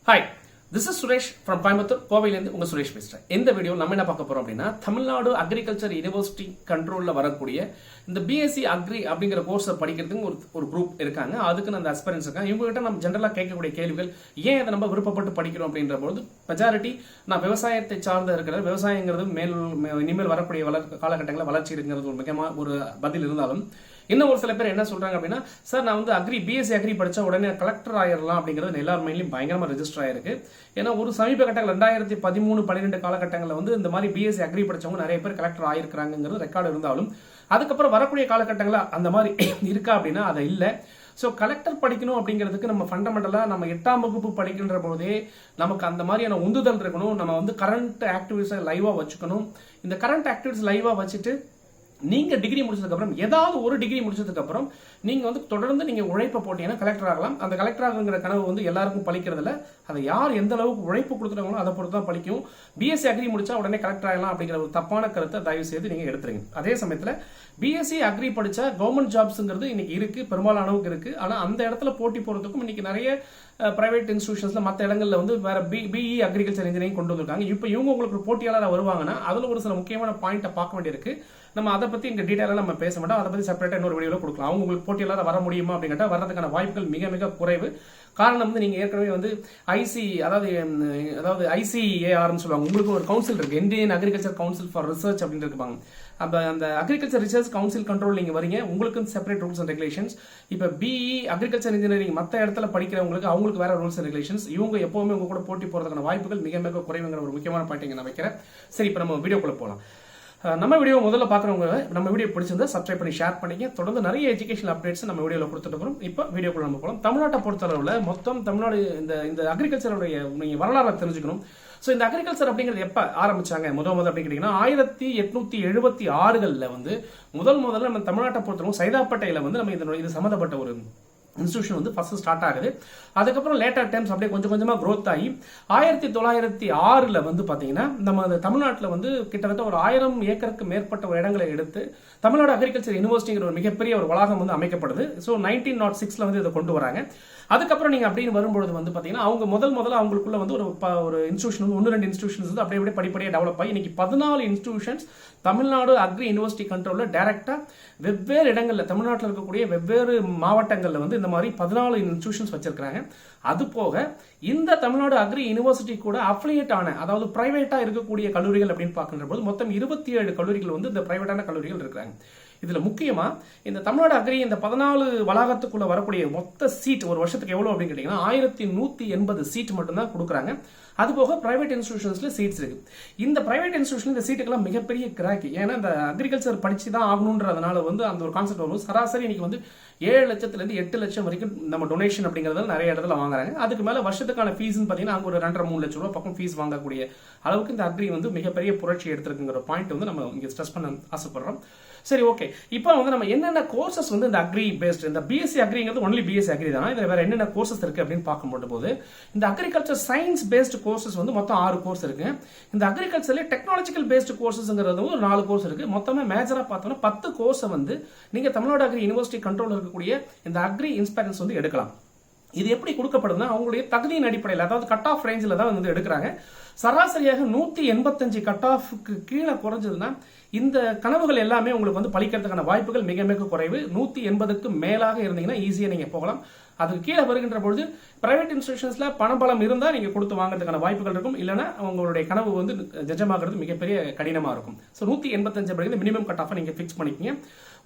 Hi, this is Suresh from Coimbatore, கோவையிலிருந்து உங்க சுரேஷ் பேசுறேன். இந்த வீடியோ நம்ம என்ன பார்க்க போறோம் அப்படின்னா தமிழ்நாடு அக்ரிகல்ச்சர் யூனிவர்சிட்டி கண்ட்ரோல்ல வரக்கூடிய இந்த Bsc Agri அப்படிங்கிற கோர்ஸை படிக்கிறதுக்கு ஒரு குரூப் இருக்காங்க. அதுக்கு அந்த அஸ்பரன்ஸ் இருக்காங்க. இவங்க கிட்ட நம்ம ஜெனரலா கேட்கக்கூடிய கேள்விகள், ஏன் இதை நம்ம விருப்பப்பட்டு படிக்கிறோம் அப்படின்ற போது மெஜாரிட்டி நான் விவசாயத்தை சார்ந்த இருக்கிற விவசாயங்கிறது இனிமேல் வரக்கூடிய காலகட்டங்களில் வளர்ச்சி இருக்கிறது ஒரு முக்கியமான ஒரு பதில் இருந்தாலும் இன்னும் ஒரு சில பேர் என்ன சொல்றாங்க அப்படின்னா, சார் நான் வந்து Bsc Agri படிச்சா உடனே கலெக்டர் ஆயிரலாம் அப்படிங்கிறது எல்லார் மைண்ட்லயும் பயங்கரமா ரெஜிஸ்டர் ஆயிருக்கு. ஏன்னா ஒரு சமீப கட்டங்கள் 2013-12 காலகட்டங்களில் வந்து இந்த மாதிரி Bsc Agri படிச்சவங்க நிறைய பேர் கலெக்டர் ஆயிருக்காங்கிறது ரெக்கார்டு இருந்தாலும் அதுக்கப்புறம் வரக்கூடிய காலகட்டங்களில் அந்த மாதிரி இருக்கா அப்படின்னா அதை இல்லை. ஸோ கலெக்டர் படிக்கணும் அப்படிங்கிறதுக்கு நம்ம ஃபண்டமெண்டலா நம்ம 8ஆம் வகுப்பு படிக்கின்ற போதே நமக்கு அந்த மாதிரியான உந்துதல் இருக்கணும். நம்ம வந்து கரண்ட் ஆக்டிவிட்டிஸை லைவா வச்சுக்கணும். இந்த கரண்ட் ஆக்டிவிட்டிஸ் லைவா வச்சுட்டு நீங்க டிகிரி முடிச்சதுக்கு அப்புறம் ஏதாவது ஒரு டிகிரி முடிச்சதுக்கு அப்புறம் நீங்க வந்து தொடர்ந்து நீங்க உழைப்பை போட்டீங்கன்னா கலெக்டர் ஆகலாம். அந்த கலெக்டர் ஆகுங்கிற கனவு வந்து எல்லாருக்கும் பலிக்கிறது இல்ல. அதை யார் எந்த அளவுக்கு உழைப்பு கொடுக்குறாங்களோ அதை பொறுத்து தான் பலிக்கும். Bsc Agri முடிச்சா உடனே கலெக்டர் ஆகலாம் அப்படிங்கிற ஒரு தப்பான கருத்தை தயவு செய்து நீங்க எடுத்துருங்க. அதே சமயத்துல Bsc Agri படிச்சா கவர்மெண்ட் ஜாப்ஸ்ங்கிறது இன்னைக்கு இருக்கு, பெரும்பாலானவுக்கு இருக்கு. ஆனா அந்த இடத்துல போட்டி போறதுக்கும் இன்னைக்கு நிறைய பிரைவேட் இன்ஸ்டிடியூஷன்ஸ்ல மற்ற இடங்கள்ல வந்து வேற BE அக்ரிகல்ச்சர் இன்ஜினியரிங் கொண்டு வந்திருக்காங்க. இப்போ இவங்க உங்களுக்கு போட்டியாளராக வருவாங்கன்னா அதுல ஒரு சில முக்கியமான பாயிண்ட்டை பார்க்க வேண்டியிருக்கு. நம்ம அதை பத்தி இங்க டீடைலா நம்ம பேச மாட்டோம். அதை பத்தி செப்பரேட்டா இன்னொரு வீடியோல கொடுக்கலாம். அவங்க உங்களுக்கு போட்டியாளராக வர முடியுமா அப்படிங்கிட்ட வர்றதுக்கான வாய்ப்புகள் மிக மிக குறைவு. காரணம் வந்து நீங்க ஏற்கனவே வந்து அதாவது ICARன்னு சொல்லுவாங்க. உங்களுக்கு ஒரு கவுன்சில் இருக்கு, Indian agriculture council for research அப்படின்னு இருப்பாங்க. அப்ப அந்த அக்ரிகல்ச்சர் ரிசர்ச் கவுன்சில் கண்ட்ரோல் நீங்க வரீங்க, உங்களுக்கு செப்பரேட் ரூல்ஸ் அண்ட் ரெகுலேஷன்ஸ். இப்ப BE அக்ரிகல்ச்சர் இன்ஜினியரிங் மற்ற இடத்துல படிக்கிறவங்களுக்கு அவங்களுக்கு வேற ரூல்ஸ் அண்ட் ரெகுலேஷன்ஸ். இவங்க எப்பவுமே உங்க கூட போட்டி போறதுக்கான வாய்ப்புகள் மிக மிக குறைவுங்கிற ஒரு முக்கியமான பாயிண்ட் நான் வைக்கிறேன். சரி, இப்ப நம்ம வீடியோக்குள்ள போலாம். நம்ம வீடியோ முதல்ல பாக்குறவங்க நம்ம வீடியோ பிடிச்சிருந்தா சப்ஸ்கிரைப் பண்ணி ஷேர் பண்ணிக்க. தொடர்ந்து நிறைய எஜுகேஷன் அப்டேட்ஸ் நம்ம வீடியோல கொடுத்துட்டு இருக்கோம். இப்போ வீடியோக்குள்ள நம்ம போகலாம். தமிழ்நாட்டை பொறுத்தளவுல மொத்தம் தமிழ்நாடு இந்த அக்ரிகல்ச்சருடைய நீங்க வரலாறு தெரிஞ்சுக்கணும். சோ இந்த அக்ரிகல்ச்சர் அப்படிங்கிறது எப்ப ஆரம்பிச்சாங்க முதல் அப்படின்னு கேட்டீங்கன்னா 1876 வந்து முதல்ல நம்ம தமிழ்நாட்டை பொறுத்தவரை சைதாப்பேட்டையில வந்து நம்ம இது சம்பந்தப்பட்ட ஒரு இன்ஸ்டிடியூஷன் வந்து ஃபர்ஸ்ட் ஸ்டார்ட் ஆகுது. அதுக்கப்புறம் லேட்டர் டைம்ஸ் அப்படியே கொஞ்சம் கொஞ்சமா growth ஆகி 1906 வந்து பாத்தீங்கன்னா நம்ம தமிழ்நாட்டில் வந்து கிட்டத்தட்ட ஒரு 1000 ஏக்கருக்கு மேற்பட்ட ஒரு இடங்களை எடுத்து தமிழ்நாடு அக்ரிகல்ச்சர் யூனிவர்சிட்டிங்கிற ஒரு மிகப்பெரிய ஒரு வளாகம் வந்து அமைக்கப்படுது. ஸோ 1906 வந்து இதை கொண்டு வராங்க. அதுக்கப்புறம் நீங்க அப்படின்னு வரும்பொழுது வந்து பாத்தீங்கன்னா அவங்க முதல்ல அவங்களுக்குள்ள வந்து ஒரு இன்ஸ்டிடியூஷன் வந்து 1-2 இன்ஸ்டிடியூஷன்ஸ் வந்து அப்படியே படிப்படியாக டெவலப் ஆகி இன்னைக்கு 14 இன்ஸ்டிடியூஷன்ஸ் தமிழ்நாடு அக்ரி யூனிவர்சிட்டி கண்ட்ரோல்ல டைரக்டா வெவ்வேறு இடங்கள்ல தமிழ்நாட்டில் இருக்கக்கூடிய வெவ்வேறு மாவட்டங்கள்ல வந்து இந்த மாதிரி 14 இன்ஸ்டிடியூஷன்ஸ் வச்சிருக்காங்க. அது போக இந்த தமிழ்நாடு அக்ரி யூனிவர்சிட்டி கூட அஃபிலியேட் ஆன, அதாவது பிரைவேட்டா இருக்கக்கூடிய கல்லூரிகள் அப்படின்னு பார்க்கின்ற போது மொத்தம் 27 கல்லூரிகள் வந்து இந்த பிரைவேட்டான கல்லூரிகள் இருக்காங்க. இதுல முக்கியமா இந்த தமிழ்நாடு அக்ரி இந்த 14 வளாகத்துக்குள்ள வரக்கூடிய மொத்த சீட் ஒரு வருஷத்துக்கு எவ்வளவு அப்படின்னு கேட்டீங்கன்னா 1180 சீட் மட்டும் தான் கொடுக்குறாங்க. அது போக பிரைவேட் இன்ஸ்டிடியூஷன்ஸ்ல சீட்ஸ் இருக்கு. இந்த பிரைவேட் இன்ஸ்டிடியூஷன் இந்த சீட்டுக்கெல்லாம் மிகப்பெரிய கிராக். ஏன்னா இந்த அக்ரிகல்ச்சர் படிச்சு தான் ஆகணும்ன்றதுனால வந்து அந்த ஒரு கான்செப்ட் வரும். சராசரி இன்னைக்கு வந்து 7 லட்சத்துல 8 லட்சம் வரைக்கும் நம்ம டொனேஷன் அப்படிங்கறத நிறைய இடத்துல வாங்குறாங்க. அதுக்கு மேல வருஷத்துக்கான ஃபீஸ் பாத்தீங்கன்னா அங்க ஒரு 2.5-3 லட்சம் ரூபாய் பக்கம் ஃபீஸ் வாங்கக்கூடிய அளவுக்கு இந்த அக்ரி வந்து மிகப்பெரிய புரட்சி எடுத்திருக்குங்கிற பாயிண்ட் வந்து நம்ம இங்க ஸ்ட்ரெஸ் பண்ண ஆசைப்படுறோம். சரி, ஓகே. இப்போ வந்து நம்ம என்னென்ன கோர்சஸ் வந்து இந்த அக்ரி பேஸ்ட், இந்த Bsc Agriங்கிறது ஒன்லி Bsc Agri தான். இதுல வேற என்னென்ன கோர்சஸ் இருக்கு அப்படின்னு பார்க்கும்போது இந்த அக்ரிகல்ச்சர் சயின்ஸ் பேஸ்ட் கோர்சஸ் வந்து மொத்தம் 6 கோர்ஸ் இருக்கு. இந்த அக்ரிகல்ச்சர்ல டெக்னாலஜிக்கல் பேஸ்ட் கோர்சஸ்ங்கிறது ஒரு 4 கோர்ஸ் இருக்கு. மொத்தமே மேஜரா பார்த்தோம்னா 10 கோர்ஸ் வந்து நீங்க தமிழ்நாடு அக்ரி யூனிவர்சிட்டி கண்ட்ரோல் இருக்கக்கூடிய இந்த அக்ரி இன்ஸ்பெக்டர்ஸ் வந்து எடுக்கலாம். இது எப்படி கொடுக்கப்படுதுன்னா அவங்களுடைய தகுதியின் அடிப்படையில், அதாவது கட் ஆஃப் ரேஞ்சில் தான் வந்து எடுக்கிறாங்க. சராசரியாக 185 கட் ஆஃப்க்கு கீழே குறைஞ்சதுன்னா இந்த கனவுகள் எல்லாமே உங்களுக்கு வந்து பலிக்கிறதுக்கான வாய்ப்புகள் மிக மிக குறைவு. 180க்கு மேலாக இருந்தீங்கன்னா ஈஸியா நீங்க போகலாம். அதுக்கு கீழே வருகின்ற பொழுது பிரைவேட் இன்ஸ்டிடியூஷன்ஸ்ல பணபலம் இருந்தா நீங்க கொடுத்து வாங்குறதுக்கான வாய்ப்புகள் இருக்கும். இல்லைன்னா உங்களுடைய கனவு வந்து நிஜமாகிறது மிகப்பெரிய கடினமா இருக்கும். ஸோ 185 மினிமம் கட் ஆஃப் நீங்க பிக்ஸ் பண்ணிக்கீங்க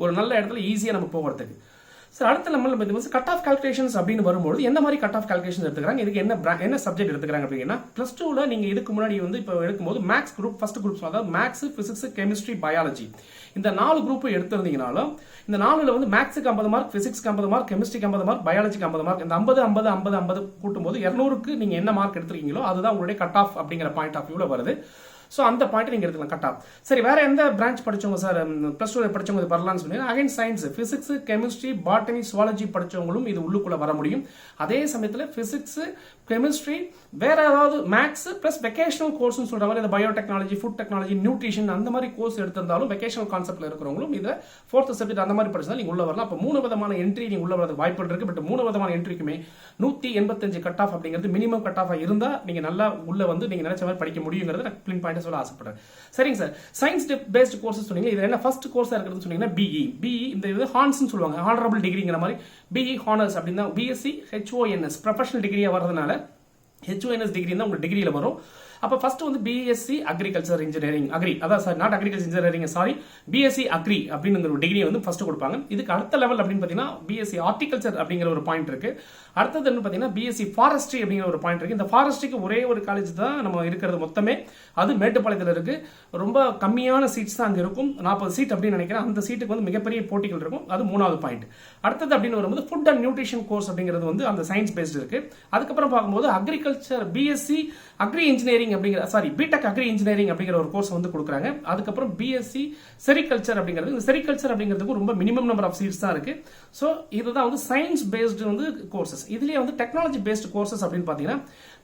ஒரு நல்ல இடத்துல ஈஸியா நம்ம போகிறதுக்கு. சார் அடுத்து நம்ம கட் ஆஃப் கால்குலேஷன்ஸ் அப்படின்னு வரும்போது என்ன மாதிரி கட் ஆஃப் கால்குலேஷன் எடுத்துக்கிறாங்க, இதுக்கு என்ன சப்ஜெக்ட் எடுத்துக்கிறாங்க அப்படின்னா +2ல நீங்க இதுக்கு முன்னாடி வந்து இப்போ எடுக்கும்போது மேக்ஸ் குரூப் ஃபர்ஸ்ட் குரூப், அதாவது மேக்ஸ், பிசிக்ஸ், கெமிஸ்ட்ரி, பயாலஜி இந்த 4 குரூப் எடுத்திருந்தீங்கனாலும் இந்த 4ல வந்து மேக்ஸுக்கு 50 மார்க், பிசிக்ஸ்க்கு 50 மார்க், கெமிஸ்ட்ரிக்கு 50 மார்க், பயாலஜிக்கு 50 மார்க், இந்த 50 கூட்டும்போது 200க்கு நீங்க என்ன மார்க் எடுத்திருக்கீங்களோ அதுதான் உங்களுடைய கட் ஆஃப் அப்படிங்கிற பாயிண்ட் ஆஃப் வியூல வருது. ஸோ அந்த பாயிண்ட் நீங்க எடுத்துக்கலாம் கட் ஆஃப். சரி, வேற எந்த பிரான்ச் படிச்சவங்க சார் பிளஸ் 2 படிச்சவங்க இது வரலாம்னு சொன்னீங்க. Again science, physics, chemistry, botany, zoology படிச்சவங்களும் இது உள்ளுக்குள்ள வர முடியும். அதே சமயத்தில் பிசிக்ஸ், கெமிஸ்ட்ரி, வேற ஏதாவது மேக்ஸ் பிளஸ் வெகேஷனல் கோர்ஸ் சொல்ற மாதிரி இந்த பயோடெக்னாலஜி, ஃபுட் டெக்னாலஜி, நியூட்ரிஷன் அந்த மாதிரி கோர்ஸ் எடுத்திருந்தாலும் வெகேஷனல் கான்செப்ட்ல இருக்கிறவங்களும் இதை 4th சப்ஜெக்ட் அந்த மாதிரி படிச்சா நீங்க உள்ள வரலாம். அப்போ 3 விதமான என்ட்ரி நீங்க உள்ள வரது வாய்ப்பு இருக்கு. பட் 3 விதமான என்ட்ரிக்குமே 185 கட் ஆஃப் அப்படிங்கிறது மினிமம் கட் ஆஃப் இருந்தா நீங்க நல்லா உள்ள வந்து நீங்க நினைச்ச மாதிரி படிக்க முடியுங்கிறத நான் கிளீன் பாயிண்ட் சொல்ல ஆசைப்படுறேன். சரிங்க சார், சயின்ஸ் பேஸ்ட் கோர்ஸ் சொன்னீங்க. இது என்ன ஃபர்ஸ்ட் கோர்ஸா இருக்கிறது சொன்னீங்கன்னா பிஇ இந்த இது ஹான்ஸ் சொல்லுவாங்க, ஹானரபிள் டிகிரிங்கிற மாதிரி. பிஇ ஹானர்ஸ் அப்படின்னா பிஎஸ்சி HONS ப்ரொஃபஷனல் டிகிரியா வரதுனால HONS டிகிரி தான் உங்களுக்கு டிகிரியில வரும். அப்ப ஃபர்ஸ்ட் வந்து பிஎஸ்சி அக்ரிகல்ச்சர் இன்ஜினியரிங் அக்ரி, அதான் sir not agriculture engineering sorry, BSc agri அப்படிங்கிற ஒரு டிகிரியை வந்து ஃபர்ஸ்ட் கொடுப்பாங்க. இதுக்கு அடுத்த லெவல் அப்படின்னு பாத்தீங்கன்னா பிஎஸ்சி ஹார்டிகல்ச்சர் அப்படிங்கிற ஒரு பாயிண்ட் இருக்கு. அடுத்தது என்ன பாத்தீங்கன்னா பிஎஸ்சி ஃபாரஸ்ட்ரி அப்படிங்கிற ஒரு பாயிண்ட் இருக்கு. இந்த ஃபாரஸ்ட்ரிக்கு ஒரே ஒரு காலேஜ் தான் நம்ம இருக்கிறது மொத்தமே, அது மேட்டுப்பாளையத்தில் இருக்கு. ரொம்ப கம்மியான சீட்ஸ் தான் அங்க இருக்கும், 40 சீட் அப்படின்னு நினைக்கிறேன். அந்த சீட்டுக்கு வந்து மிகப்பெரிய போட்டிகள் இருக்கும். அது 3வது பாயிண்ட். அடுத்தது அப்படின்னு வரும்போது ஃபுட் அண்ட் நியூட்ரிஷன் கோர்ஸ் அப்படிங்கிறது வந்து அந்த சயின்ஸ் பேஸ்ட் இருக்கு. அதுக்கப்புறம் பார்க்கும்போது அக்ரிகல்ச்சர் பிஎஸ்சி அக்ரி இன்ஜினியரிங் அப்படிங்கிற சாரி பிடெக் அக்ரி இன்ஜினியரிங் அப்படிங்கிற ஒரு கோர்ஸ் வந்து கொடுக்குறாங்க. அதுக்கப்புறம் பிஎஸ்சி செரிகல்ச்சர் அப்படிங்கிறது, இந்த செரிகல்ச்சர் அப்படிங்கிறதுக்கு ரொம்ப மினிமம் நம்பர் ஆஃப் சீட்ஸ் தான் இருக்கு. ஸோ இதுதான் வந்து சயின்ஸ் பேஸ்டு வந்து கோர்சஸ். இதுலயே வந்து டெக்னாலஜி பேஸ்டு கோர்சஸ் அப்படின்னு பாத்தீங்கன்னா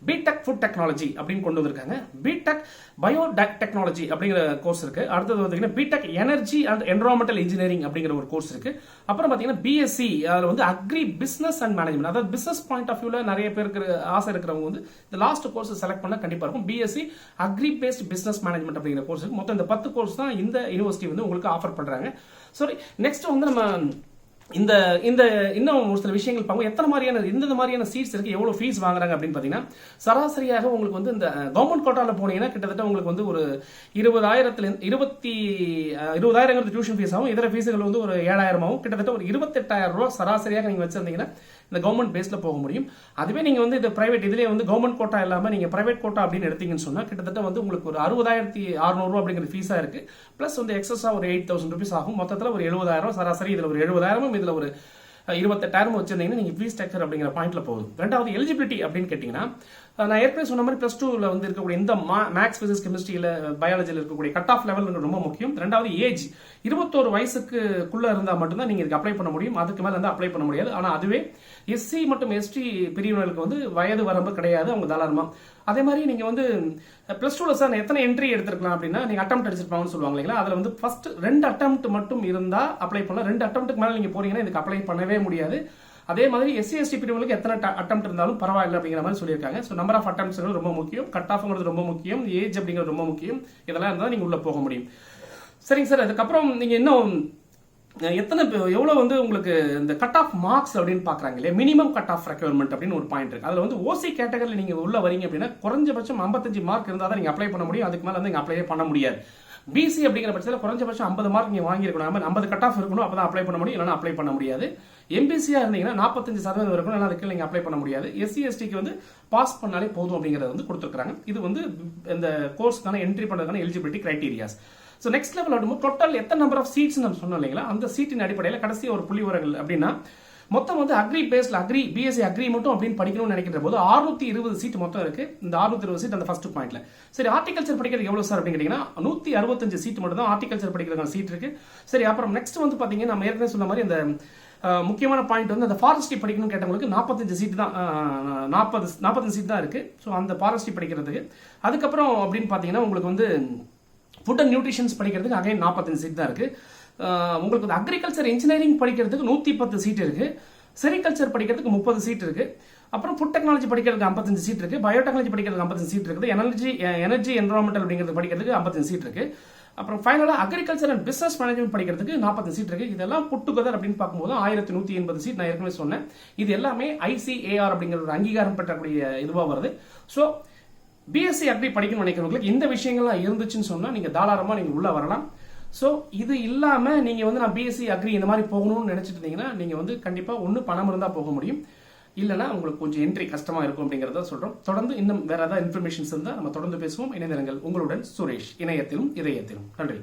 பிடெக் ஃபுட் டெக்னாலஜி அப்படின்னு கொண்டு வந்திருக்காங்க. பிடெக் பயோ டெக்னாலஜி அப்படிங்கிற கோர்ஸ் இருக்கு. அடுத்தது பார்த்தீங்கன்னா BTech energy and environmental engineering அப்படிங்கிற ஒரு கோர்ஸ் இருக்கு. அப்புறம் பார்த்தீங்கன்னா பிஎஸ்சி அதில் வந்து அக்ரி பிசினஸ் அண்ட் மேனேஜ்மெண்ட், அதாவது பிசினஸ் பாயிண்ட் ஆஃப் வியூல நிறைய பேருக்கு ஆசை இருக்கிறவங்க வந்து இந்த லாஸ்ட் கோர்ஸ் செலக்ட் பண்ண கண்டிப்பா இருக்கும். BSc agri based business management அப்படிங்கிற கோர்ஸ் இருக்கு. மொத்தம் இந்த 10 கோர்ஸ் தான் இந்த யூனிவர்சிட்டி வந்து உங்களுக்கு ஆஃபர் பண்றாங்க. சரி, நெக்ஸ்ட் வந்து நம்ம இந்த இந்த இன்னும் ஒரு சில விஷயங்கள் பார்ப்போம். எத்தனை மாதிரியான இந்த மாதிரியான சீட்ஸ் இருக்கு, எவ்வளவு ஃபீஸ் வாங்குறாங்க அப்படின்னு பாத்தீங்கன்னா சராசரியாக உங்களுக்கு வந்து இந்த கவர்மெண்ட் கோட்டால போனீங்கன்னா கிட்டத்தட்ட உங்களுக்கு வந்து ஒரு 20,000 டியூஷன் ஃபீஸ் ஆகும். இதர ஃபீஸுகள் வந்து ஒரு 7,000 ஆகும். கிட்டத்தட்ட ஒரு 28,000 ரூபாய் சராசரியாக நீங்க வச்சிருந்தீங்கன்னா இந்த கவர்மெண்ட் பேஸ்ல போக முடியும். அதுவே நீங்க வந்து இந்த பிரைவேட் இதுலயே வந்து கவர்மெண்ட் கோட்டா இல்லாம நீங்க பிரைவேட் கோட்டா அப்படின்னு எடுத்தீங்கன்னு சொன்னா கிட்டத்தட்ட வந்து உங்களுக்கு ஒரு 60,600 ரூபாய் அப்படிங்கிற ஃபீஸா இருக்கு. பிளஸ் வந்து எக்ஸஸா ஒரு 8,000 ருபீஸ் ஆகும். மொத்தத்துல ஒரு 70,000 சராசரி. இதுல ஒரு 70,000 இதுல ஒரு 28,000 வச்சிருந்தீங்கன்னா நீங்க ஃபீஸ் ஸ்ட்ரக்சர் அப்படிங்கிற பாயிண்ட்ல போகுது. ரெண்டாவது எலிஜிபிலிட்டி அப்படின்னு கேட்டீங்கன்னா நான் ஏற்கனவே சொன்ன மாதிரி பிளஸ் 2ல வந்து இருக்கக்கூடிய இந்த மேக்ஸ் பிசிக்ஸ் கெமிஸ்ட்ரியில பயாலஜியில் இருக்கக்கூடிய கட் ஆஃப் லெவல் ரொம்ப முக்கியம். ரெண்டாவது ஏஜ் 21 வயசுக்குள்ள இருந்தா மட்டும்தான் நீங்க அப்ளை பண்ண முடியும். அதுக்கு மேல வந்து அப்ளை பண்ண முடியாது. ஆனா அதுவே எஸ்சி மற்றும் எஸ்டி பிரிவினருக்கு வந்து வயது வரம்பு கிடையாது, அவங்க தாராளமா. அதே மாதிரி நீங்க வந்து பிளஸ் 2ல சார் எத்தனை என்ட்ரி எடுத்துக்கலாம் அப்படின்னா நீங்க அட்டெம்ப்ட் அடிச்சிருப்பாங்கன்னு சொல்லுவாங்க இல்லைங்களா, அதுல வந்து ஃபர்ஸ்ட் 2 அட்டெம்ப்ட் மட்டும் இருந்தா அப்ளை பண்ணலாம். 2 அட்டெம்ப்ட்க்கு மேல நீங்க போறீங்கன்னா இதுக்கு அப்ளை பண்ணவே முடியாது. அதே மாதிரி எஸ்சி எஸ்டி பிரிவுகளுக்கு எத்தனை அட்டெம்ப்ட் இருந்தாலும் பரவாயில்லை அப்படிங்கிற மாதிரி சொல்லியிருக்காங்க. ஸோ நம்பர் ஆஃப் அட்டெம்ப்ட்ஸ் ரொம்ப முக்கியம், கட் ஆஃப்ங்கிறது ரொம்ப முக்கியம், ஏஜ் அப்படிங்கிறது ரொம்ப முக்கியம். இதெல்லாம் இருந்தால் நீங்க உள்ள போக முடியும். சரிங்க சார், அதுக்கப்புறம் நீங்க இன்னும் எவ்வளவு வந்து உங்களுக்கு இந்த கட் ஆஃப் மார்க்ஸ் அப்படின்னு பாக்குறாங்க இல்லையா, மினிமம் கட் ஆஃப் ரெக்யர்மெண்ட் அப்படின்னு ஒரு பாயிண்ட் இருக்கு. அதுல வந்து ஓசி கேட்டகரியில் நீங்க உள்ள வரீங்க அப்படின்னா குறைஞ்சபட்சம் 55 மார்க் இருந்தால் தான் நீங்க அப்ளை பண்ண முடியும். அதுக்கு மேல வந்து நீங்க அப்ளை பண்ண முடியாது. பிசி அப்படிங்கிற பட்சத்தில் குறைஞ்சபட்சம் 50 மார்க் நீங்க வாங்கியிருக்கணும், 50 கட் ஆஃப் இருக்கணும், அப்பதான் அப்ளை பண்ண முடியும், இல்லைன்னா அப்ளை பண்ண முடியாது. எம்பிசியா இருந்தீங்கன்னா 45% இருக்கணும், இல்லைன்னா அதுக்கு நீங்க அப்ளை பண்ண முடியாது. எஸ்சி எஸ்டிக்கு வந்து பாஸ் பண்ணாலே போதும் அப்படிங்கறத வந்து கொடுத்துருக்காங்க. இது வந்து இந்த கோர்ஸ்க்கான என்ட்ரி பண்றதுக்கான eligibility criterias. So next level ஆடும்போது டோட்டல் எத்தனை நம்பர் ஆஃப் சீட்ஸ் நம்ம சொன்னோம் இல்லைங்களா, அந்த சீட்டின் அடிப்படையில் கடைசி ஒரு புள்ளி விவரங்கள் அப்படின்னா மொத்தம் வந்து அக்ரி பேஸ்ல அக்ரி பிஎஸ்சி அக்ரி மட்டும் அப்படின்னு படிக்கணும்னு நினைக்கிற போது 620 சீட் மொத்தம் இருக்கு. இந்த 620 சீட் அந்த ஃபர்ஸ்ட் பாயிண்ட்ல. சரி, ஹார்டிகல்ச்சர் படிக்கிறது எவ்வளவு சார் அப்படின்னு கேட்டீங்கன்னா 165 சீட் மட்டும் தான் ஹார்டிகல்ச்சர் படிக்கிறதுக்கான சீட் இருக்கு. சரி, அப்புறம் நெக்ஸ்ட் வந்து பாத்தீங்கன்னா நம்ம ஏற்கனவே சொன்ன மாதிரி இந்த முக்கியமான பாயிண்ட் வந்து அந்த ஃபாரஸ்ட்ரி படிக்கணும்னு கேட்டவங்களுக்கு 45 சீட் தான், 40 சீட் தான் இருக்கு. ஸோ அந்த ஃபாரஸ்ட்ரி படிக்கிறதுக்கு. அதுக்கப்புறம் அப்படின்னு பாத்தீங்கன்னா உங்களுக்கு வந்து ஃபுட் அண்ட் நியூட்ரிஷன்ஸ் படிக்கிறதுக்கு அகைன் 45 சீட் தான் இருக்கு. உங்களுக்கு வந்து அக்ரிகல்ச்சர் இன்ஜினியரிங் படிக்கிறதுக்கு 110 சீட் இருக்கு. செரிகல்ச்சர் படிக்கிறதுக்கு 30 சீட் இருக்கு. அப்புறம் ஃபுட் டெக்னாலஜி படிக்கிறதுக்கு 55 சீட் இருக்கு. பயோடெக்னாலஜி படிக்கிறதுக்கு 55 சீட் இருக்குது. எனர்ஜி என்விரான்மெண்டல் அப்படிங்கிறது படிக்கிறதுக்கு 55 சீட் இருக்கு. அப்புறம் ஃபைனலா அக்ரிகல்ச்சர் அண்ட் பிசினஸ் மேனேஜ்மெண்ட் படிக்கிறதுக்கு 40 சீட் இருக்கு. இதெல்லாம் புட் டுகெதர் அப்படின்னு பார்க்கும்போது 1180 சீட். நான் ஏற்கனவே சொன்னேன், இது எல்லாமே ICAR அப்படிங்கிற ஒரு அங்கீகாரம் பெற்றக்கூடிய இதுவா வருது. ஸோ பிஎஸ்சி அக்ரி படிக்கணும்னு நினைக்கிறவங்களுக்கு இந்த விஷயங்கள்லாம் இருந்துச்சுன்னு சொன்னா நீங்க தாராளமா நீங்க உள்ள வரலாம். ஸோ இது இல்லாம நீங்க வந்து நான் பிஎஸ்சி அக்ரி இந்த மாதிரி போகணும்னு நினைச்சிட்டு இருந்தீங்கன்னா நீங்க வந்து கண்டிப்பா ஒண்ணு பணம் இருந்தா போக முடியும், இல்லைன்னா உங்களுக்கு கொஞ்சம் என்ட்ரி கஷ்டமா இருக்கும் அப்படிங்கறத சொல்றோம். தொடர்ந்து இன்னும் வேற ஏதாவது இன்ஃபர்மேஷன்ஸ் இருந்தா நம்ம தொடர்ந்து பேசுவோம். இணைந்திருங்கள். உங்களுடன் சுரேஷ், இணையத்திலும் இதயத்திலும். நன்றி.